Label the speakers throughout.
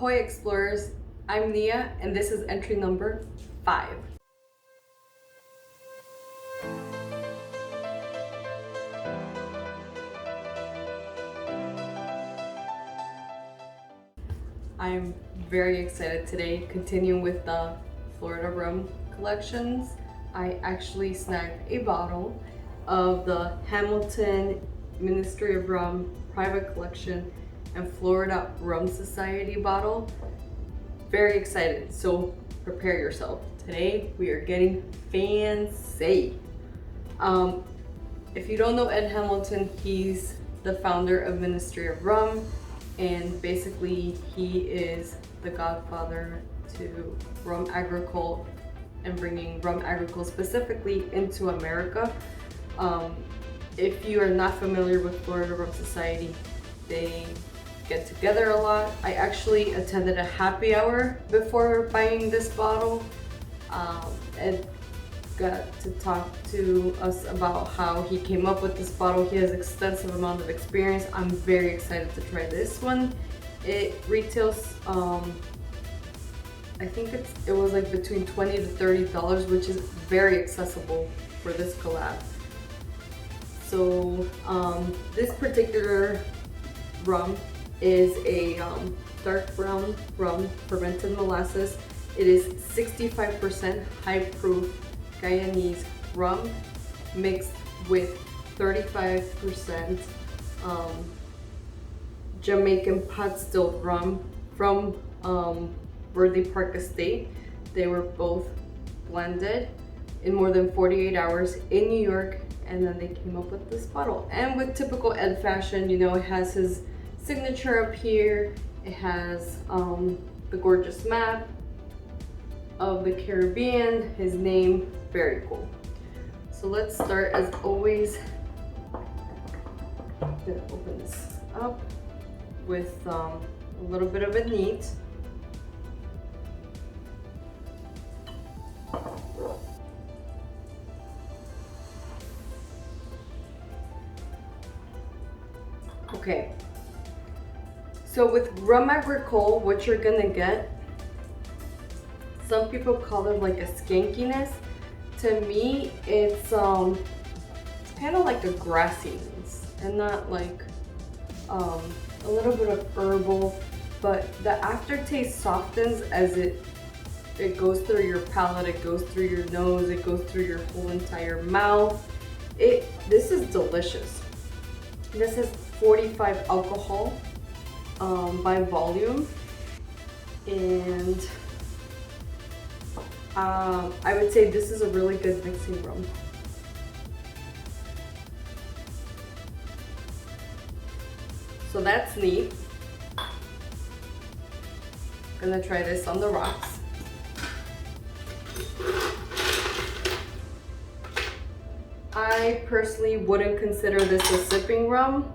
Speaker 1: Ahoy Explorers, I'm Nia and this is entry number 5. I'm very excited today, continuing with the Florida Rum collections. I actually snagged a bottle of the Hamilton Ministry of Rum Private Collection and Florida Rum Society bottle. Very excited, so prepare yourself. Today we are getting fancy. If you don't know Ed Hamilton, he's the founder of Ministry of Rum, and basically he is the godfather to rum agricole and bringing rum agricole specifically into America. If you are not familiar with Florida Rum Society, they get together a lot. I actually attended a happy hour before buying this bottle. Ed got to talk to us about how he came up with this bottle. He has extensive amount of experience. I'm very excited to try this one. It retails, I think it was like between $20 to $30, which is very accessible for this collab. So this particular rum is a dark brown rum, fermented molasses. It is 65% high proof Guyanese rum mixed with 35% Jamaican pot stilled rum from Worthy Park Estate. They were both blended in more than 48 hours in New York, and then they came up with this bottle. And with typical Ed fashion, you know, it has his signature up here. It has the gorgeous map of the Caribbean, his name, very cool. So let's start, as always, I'm gonna open this up with a little bit of a neat. Okay, so with rum agricole, what you're gonna get, some people call it like a skankiness. To me, it's kind of like a grassiness, and not like a little bit of herbal, but the aftertaste softens as it goes through your palate, it goes through your nose, it goes through your whole entire mouth. This is delicious. This is 45 alcohol by volume, and I would say this is a really good mixing rum. So that's neat. Gonna try this on the rocks. I personally wouldn't consider this a sipping rum.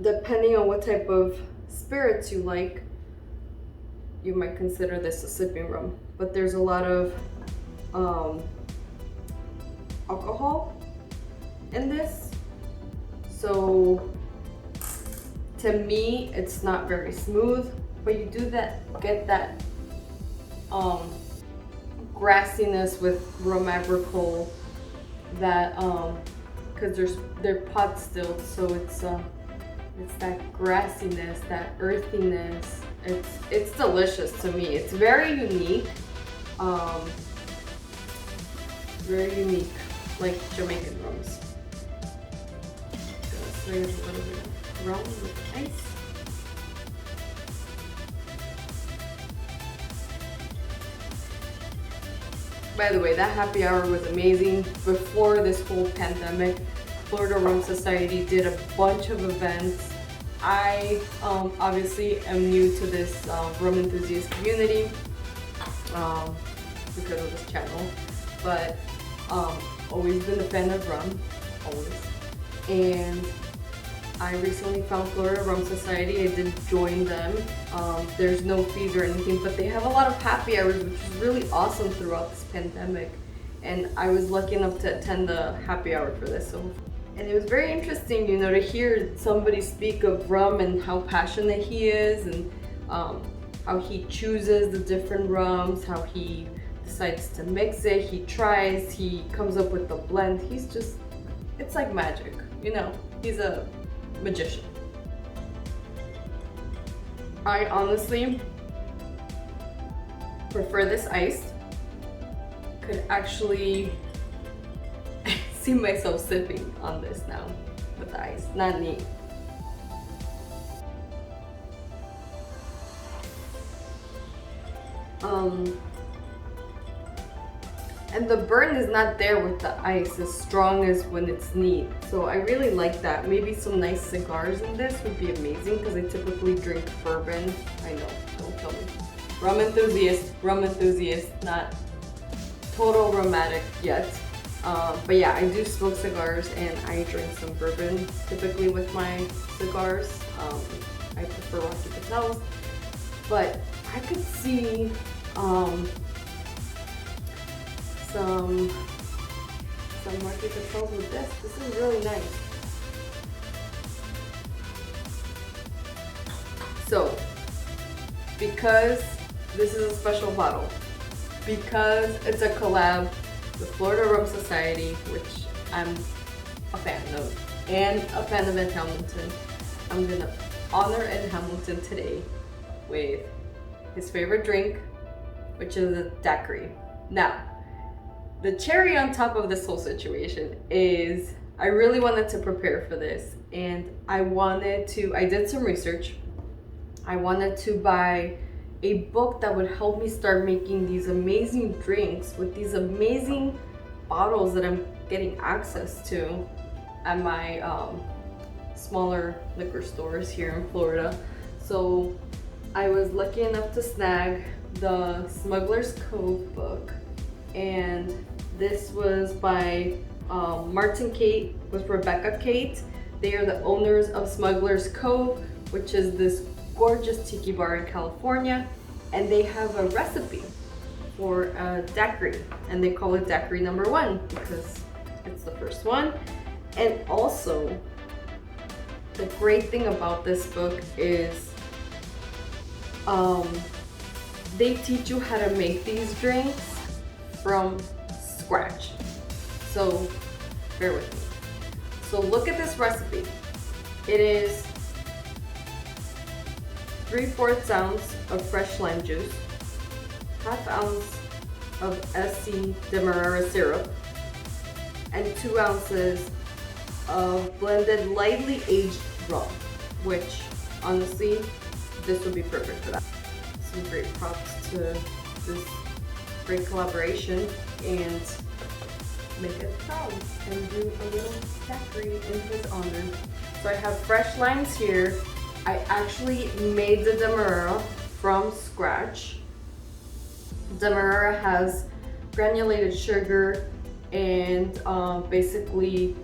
Speaker 1: Depending on what type of spirits you like, you might consider this a sipping rum, but there's a lot of alcohol in this, so to me it's not very smooth, but you do get that grassiness with rum agricole, that because they're pot stilled, so it's that grassiness, that earthiness. It's delicious to me. It's very unique. Very unique, like Jamaican rums. So there's a little bit of rum with ice. By the way, that happy hour was amazing. Before this whole pandemic, Florida Rum Society did a bunch of events. I obviously am new to this rum enthusiast community because of this channel, but always been a fan of rum, always. And I recently found Florida Rum Society. I did join them. There's no fees or anything, but they have a lot of happy hours, which is really awesome throughout this pandemic. And I was lucky enough to attend the happy hour for this, so And it was very interesting, you know, to hear somebody speak of rum and how passionate he is, and how he chooses the different rums, how he decides to mix it, he tries, he comes up with the blend. He's just, it's like magic, you know, he's a magician. I honestly prefer this iced. Could actually see myself sipping on this now with the ice. Not neat. And the burn is not there with the ice as strong as when it's neat. So I really like that. Maybe some nice cigars in this would be amazing because I typically drink bourbon. I know, don't kill me. Rum enthusiast, not total romantic yet. But yeah, I do smoke cigars and I drink some bourbon typically with my cigars. I prefer Rocky Patels, but I could see some Rocky Patels with this. This is really nice. So, because this is a special bottle, because it's a collab with Florida Rum Society, which I'm a fan of, and a fan of Ed Hamilton, I'm gonna honor Ed Hamilton today with his favorite drink, which is a daiquiri. Now, the cherry on top of this whole situation is I really wanted to prepare for this, and I did some research. I wanted to buy a book that would help me start making these amazing drinks with these amazing bottles that I'm getting access to at my smaller liquor stores here in Florida. So I was lucky enough to snag the Smuggler's Cove book, and this was by Martin Kate with Rebecca Kate. They are the owners of Smuggler's Cove, which is this gorgeous tiki bar in California, and they have a recipe for a daiquiri, and they call it daiquiri number 1 because it's the first one. And also, the great thing about this book is they teach you how to make these drinks from scratch. So bear with me. So look at this recipe. It is 3/4 ounce of fresh lime juice, 1/2 ounce of SC Demerara syrup, and 2 ounces of blended lightly aged rum, which honestly, this would be perfect for that. Some great props to this great collaboration, and make it proud and do a little daiquiri in his honor. So I have fresh limes here. I actually made the Demerara from scratch. Demerara has granulated sugar and basically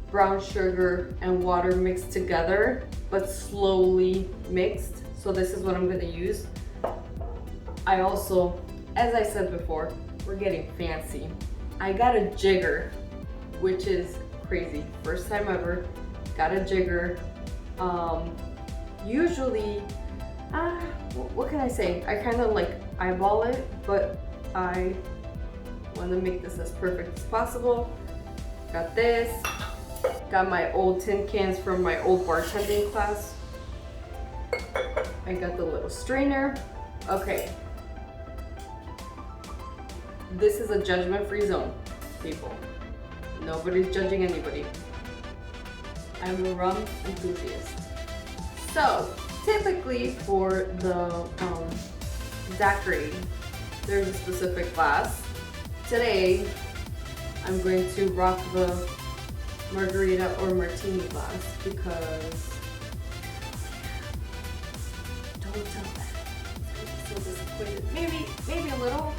Speaker 1: brown sugar and water mixed together, but slowly mixed. So this is what I'm gonna use. I also, as I said before, we're getting fancy. I got a jigger, which is crazy. First time ever, got a jigger. Usually, what can I say? I kind of like eyeball it, but I want to make this as perfect as possible. Got this. Got my old tin cans from my old bartending class. I got the little strainer. Okay. This is a judgment-free zone, people. Nobody's judging anybody. I'm a rum enthusiast. So, typically for the daiquiri, there's a specific glass. Today, I'm going to rock the margarita or martini glass because don't tell them. I'm so disappointed. Maybe a little,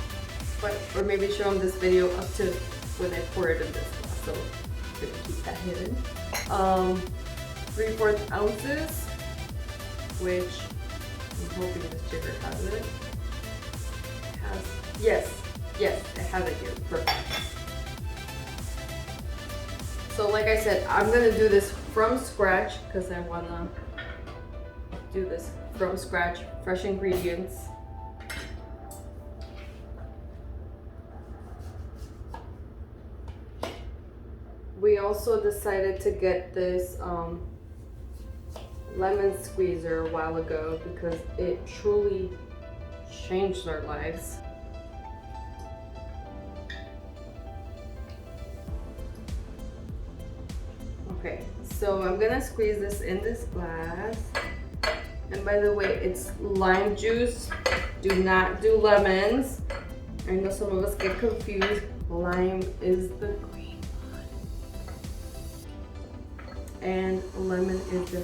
Speaker 1: but or maybe show them this video up to when I pour it in this glass. So I'm gonna keep that hidden. 3/4 ounces, which I'm hoping this jigger has it. Yes, it has it here. Perfect. So like I said, I'm gonna do this from scratch because I wanna do this from scratch, fresh ingredients. We also decided to get this lemon squeezer a while ago because it truly changed our lives. Okay, so I'm gonna squeeze this in this glass. And by the way, it's lime juice. Do not do lemons. I know some of us get confused. Lime is the green one. And lemon is the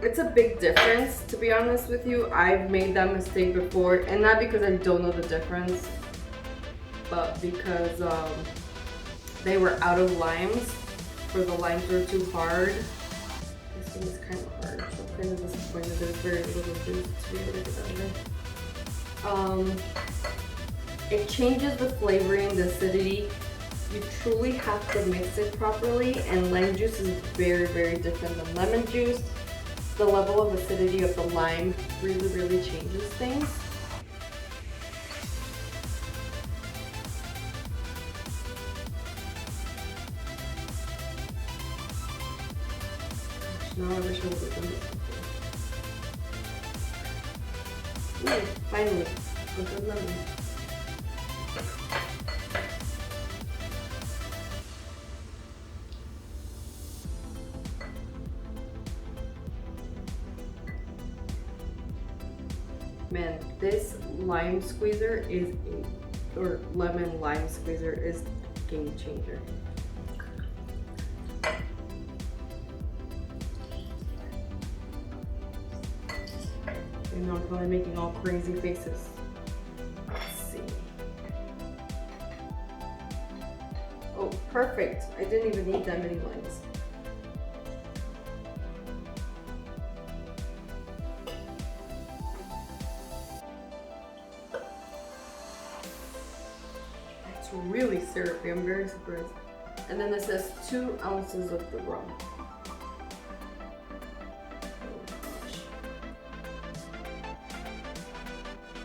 Speaker 1: it's a big difference, to be honest with you. I've made that mistake before, and not because I don't know the difference, but because they were out of limes, or the limes were too hard. This one is kind of hard, so I'm kind of disappointed there's very little juice to be able to get out of it. It changes the flavoring, the acidity. You truly have to mix it properly, and lime juice is very, very different than lemon juice. The level of acidity of the lime really, really changes things. Now I wish I would have done this before. Ooh, finally, a good lemon. Man, this lime squeezer is or lemon lime squeezer is a game changer. You know, I'm probably making all crazy faces. Let's see. Oh, perfect. I didn't even need that many limes. Really syrupy, I'm very surprised. And then it says 2 ounces of the rum.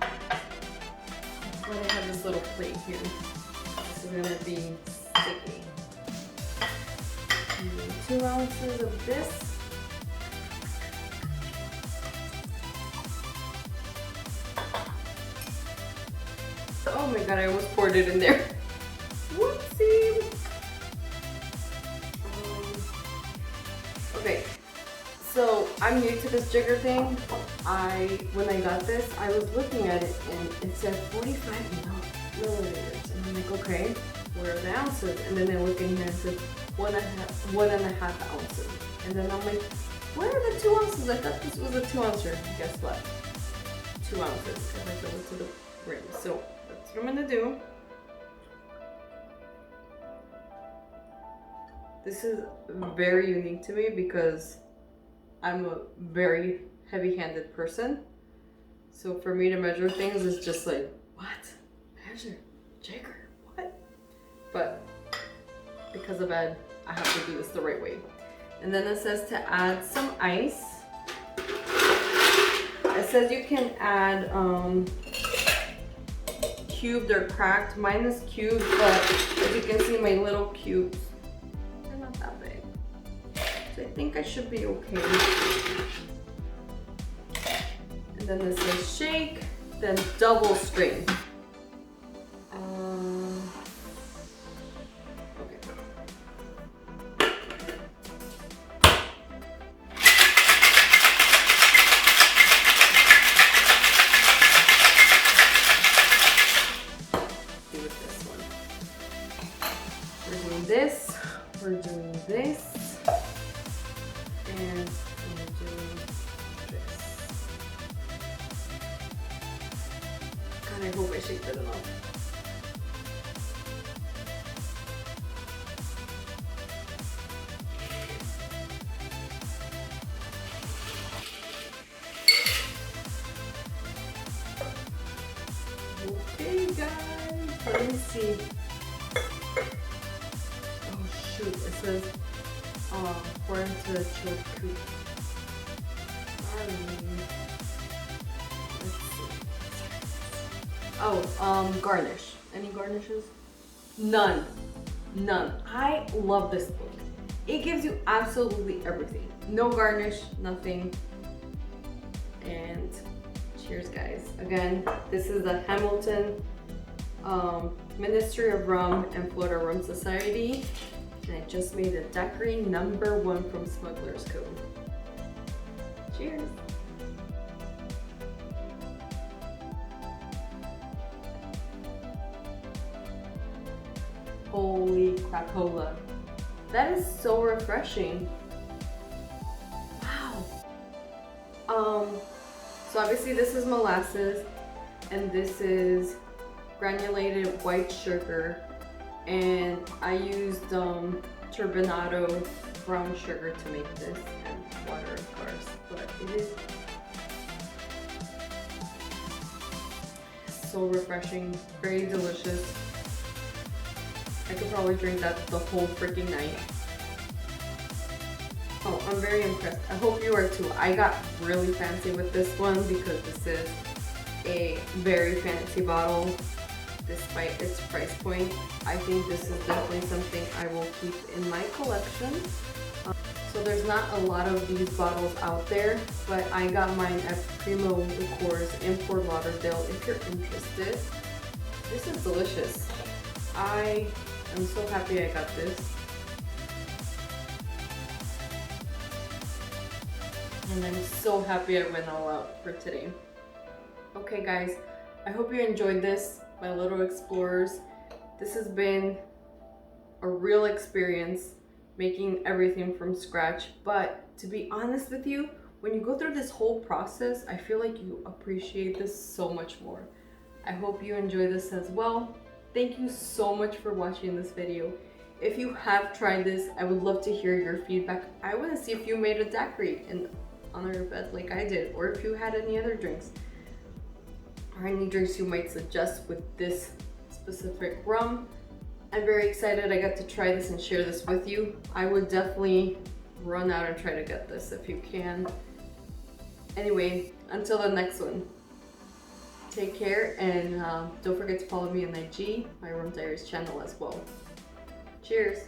Speaker 1: That's why I have this little plate here. This is gonna be sticky. 2 ounces of this. Oh my god, I almost poured it in there. Whoopsie! Okay, so I'm new to this jigger thing. When I got this, I was looking at it and it said 45 milliliters. And I'm like, okay, what are the ounces? And then I look in here and it said 1.5 ounces. And then I'm like, where are the 2 ounces? I thought this was a 2 ouncer. Guess what? 2 ounces, because I filled it to the rim. So that's what I'm gonna do. This is very unique to me because I'm a very heavy-handed person. So for me to measure things is just like, what? Measure? Jigger? What? But because of Ed, I have to do this the right way. And then it says to add some ice. It says you can add cubed or cracked. Mine is cubed, but as you can see, my little cubes, they're not that big. So I think I should be okay. And then this says shake, then double strain. We're doing this, and we're doing this. God, I hope I shaped it enough. Okay, guys, let me see. says, pour into the chilled coupe. Let's see. Oh, garnish. Any garnishes? None. None. I love this book. It gives you absolutely everything. No garnish, nothing. And cheers, guys. Again, this is the Hamilton Ministry of Rum and Florida Rum Society. And I just made a daiquiri #1 from Smuggler's Cove. Cheers. Holy crapola. That is so refreshing. Wow. So obviously this is molasses and this is granulated white sugar, and I used turbinado brown sugar to make this, and water of course, but it is so refreshing, very delicious. I could probably drink that the whole freaking night. Oh, I'm very impressed. I hope you are too. I got really fancy with this one because this is a very fancy bottle despite its price point. I think this is definitely something I will keep in my collection. So there's not a lot of these bottles out there, but I got mine at Primo Liqueurs in Fort Lauderdale if you're interested. This is delicious. I am so happy I got this. And I'm so happy I went all out for today. Okay guys, I hope you enjoyed this, my little explorers. This has been a real experience making everything from scratch, but to be honest with you, when you go through this whole process, I feel like you appreciate this so much more. I hope you enjoy this as well. Thank you so much for watching this video. If you have tried this, I would love to hear your feedback. I want to see if you made a daiquiri in honor of it like I did, or if you had any other drinks or any drinks you might suggest with this specific rum. I'm very excited I got to try this and share this with you. I would definitely run out and try to get this if you can. Anyway, until the next one, take care, and don't forget to follow me on IG, my Rum Diaries channel as well. Cheers!